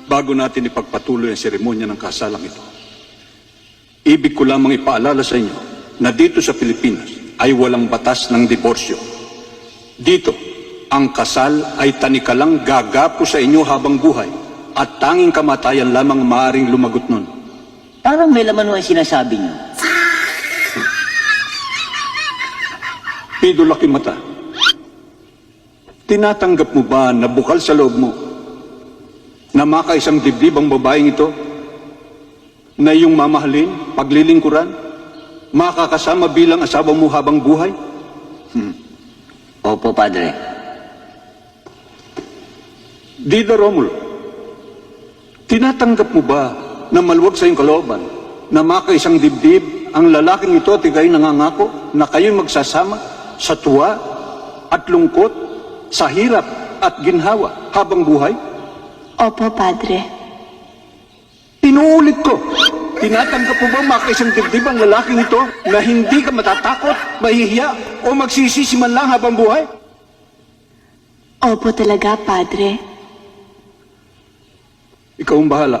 bago natin ipagpatuloy ang seremonya ng kasalang ito, ibig ko lamang ipaalala sa inyo na dito sa Pilipinas ay walang batas ng diborsyo. Dito, ang kasal ay tanikalang gagapo sa inyo habang buhay at tanging kamatayan lamang maaaring lumagot nun. Parang may laman mo ang sinasabi niyo. Pido laki mata, tinatanggap mo ba na bukal sa loob mo na makaisang dibdib ang babaeng ito na iyong mamahalin, paglilingkuran, makakasama bilang asawa mo habang buhay? Opo, Padre. Dida Romulo, tinatanggap mo ba na maluwag sa iyong kalooban na makaisang dibdib ang lalaking ito at ikay nangangako na kayo'y magsasama sa tuwa at lungkot, sa hirap at ginhawa habang buhay? Opo, Padre. Inuulit ko, tinatanggap mo ba makaisang dibdib ang lalaking ito na hindi ka matatakot, mahihiya o magsisisi man lang habang buhay? Opo talaga, Padre. Ikaw ang bahala.